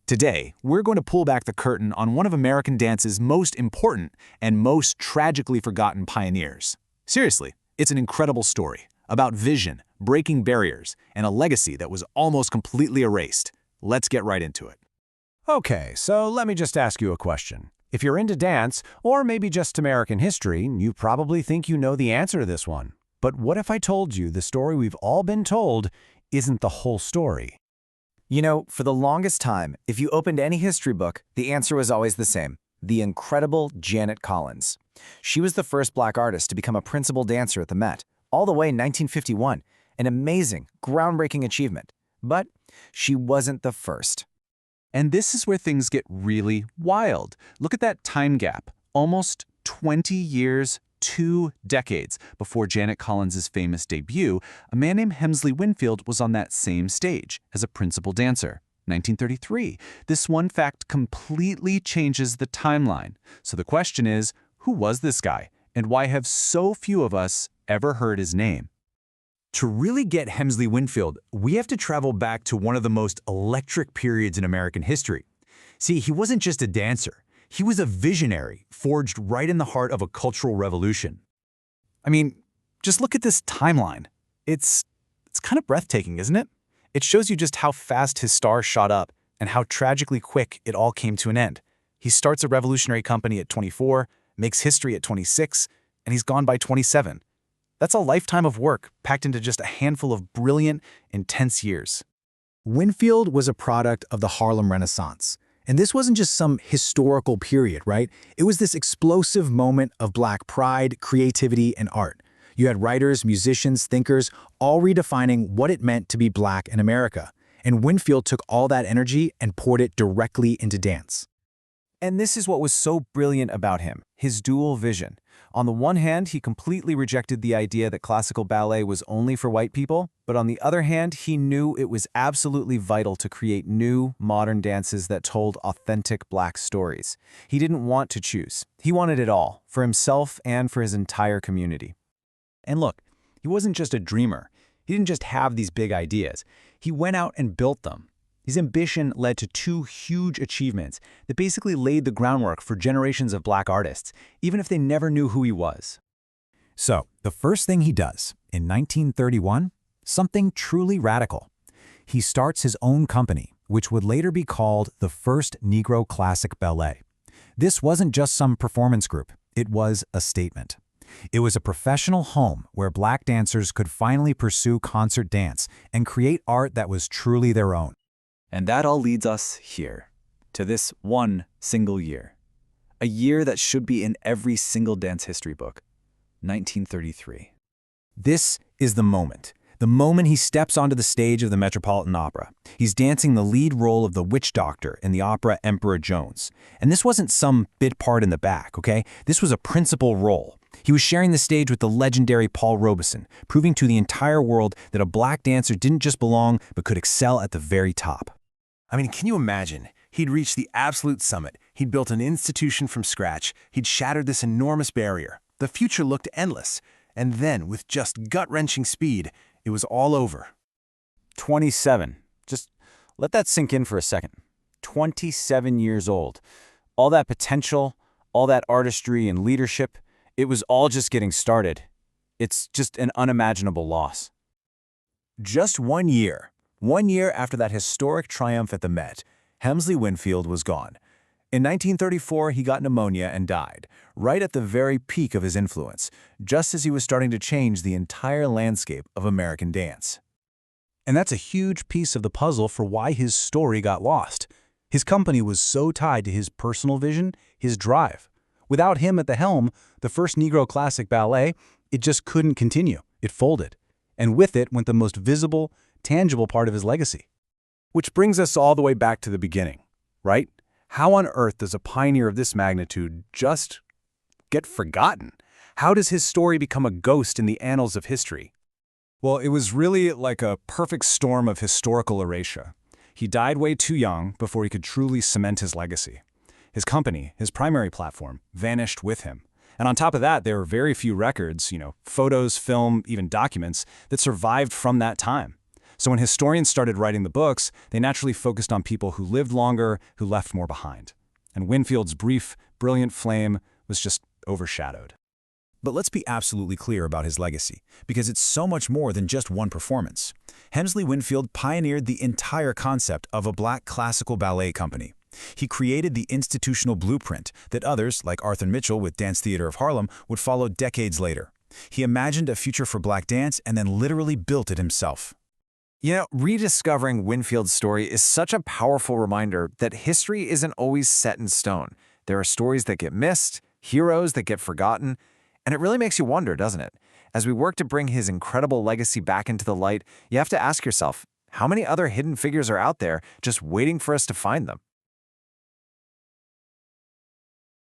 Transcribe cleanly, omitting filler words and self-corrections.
Today, we're going to pull back the curtain on one of American dance's most important and most tragically forgotten pioneers. Seriously, it's an incredible story about vision, breaking barriers, and a legacy that was almost completely erased. Let's get right into it. Okay, so let me just ask you a question. If you're into dance, or maybe just American history, you probably think you know the answer to this one. But what if I told you the story we've all been told isn't the whole story? You know, for the longest time, if you opened any history book, the answer was always the same: the incredible Janet Collins. She was the first Black artist to become a principal dancer at the Met, all the way in 1951, an amazing, groundbreaking achievement. But she wasn't the first. And this is where things get really wild. Look at that time gap, almost 20 years, 2 decades before Janet Collins' famous debut. A man named Hemsley Winfield was on that same stage as a principal dancer. 1933. This one fact completely changes the timeline. So the question is, who was this guy, and why have so few of us ever heard his name? To really get Hemsley Winfield, we have to travel back to one of the most electric periods in American history. See, he wasn't just a dancer. He was a visionary, forged right in the heart of a cultural revolution. I mean, just look at this timeline. It's kind of breathtaking, isn't it? It shows you just how fast his star shot up and how tragically quick it all came to an end. He starts a revolutionary company at 24, makes history at 26, and he's gone by 27. That's a lifetime of work packed into just a handful of brilliant, intense years. Winfield was a product of the Harlem Renaissance. And this wasn't just some historical period, right? It was this explosive moment of Black pride, creativity, and art. You had writers, musicians, thinkers, all redefining what it meant to be Black in America. And Winfield took all that energy and poured it directly into dance. And this is what was so brilliant about him, his dual vision. On the one hand, he completely rejected the idea that classical ballet was only for white people, but on the other hand, he knew it was absolutely vital to create new, modern dances that told authentic Black stories. He didn't want to choose. He wanted it all, for himself and for his entire community. And look, he wasn't just a dreamer. He didn't just have these big ideas. He went out and built them. His ambition led to 2 huge achievements that basically laid the groundwork for generations of Black artists, even if they never knew who he was. So, the first thing he does, in 1931, something truly radical. He starts his own company, which would later be called the first Negro Classic Ballet. This wasn't just some performance group, it was a statement. It was a professional home where Black dancers could finally pursue concert dance and create art that was truly their own. And that all leads us here, to this one single year. A year that should be in every single dance history book, 1933. This is the moment he steps onto the stage of the Metropolitan Opera. He's dancing the lead role of the Witch Doctor in the opera Emperor Jones. And this wasn't some bit part in the back, okay? This was a principal role. He was sharing the stage with the legendary Paul Robeson, proving to the entire world that a Black dancer didn't just belong, but could excel at the very top. I mean, can you imagine? He'd reached the absolute summit. He'd built an institution from scratch. He'd shattered this enormous barrier. The future looked endless. And then, with just gut-wrenching speed, it was all over. 27. Just let that sink in for a second. 27 years old. All that potential, all that artistry and leadership, it was all just getting started. It's just an unimaginable loss. Just 1 year. 1 year after that historic triumph at the Met, Hemsley Winfield was gone. In 1934, he got pneumonia and died, right at the very peak of his influence, just as he was starting to change the entire landscape of American dance. And that's a huge piece of the puzzle for why his story got lost. His company was so tied to his personal vision, his drive. Without him at the helm, the first Negro Classic Ballet, it just couldn't continue. It folded. And with it went the most visible, tangible part of his legacy. Which brings us all the way back to the beginning, right? How on earth does a pioneer of this magnitude just get forgotten? How does his story become a ghost in the annals of history? Well, it was really like a perfect storm of historical erasure. He died way too young before he could truly cement his legacy. His company, his primary platform, vanished with him. And on top of that, there were very few records, photos, film, even documents, that survived from that time. So when historians started writing the books, they naturally focused on people who lived longer, who left more behind. And Winfield's brief, brilliant flame was just overshadowed. But let's be absolutely clear about his legacy, because it's so much more than just one performance. Hemsley Winfield pioneered the entire concept of a black classical ballet company. He created the institutional blueprint that others, like Arthur Mitchell with Dance Theater of Harlem, would follow decades later. He imagined a future for black dance and then literally built it himself. You know, rediscovering Winfield's story is such a powerful reminder that history isn't always set in stone. There are stories that get missed, heroes that get forgotten, and it really makes you wonder, doesn't it? As we work to bring his incredible legacy back into the light, you have to ask yourself, how many other hidden figures are out there just waiting for us to find them?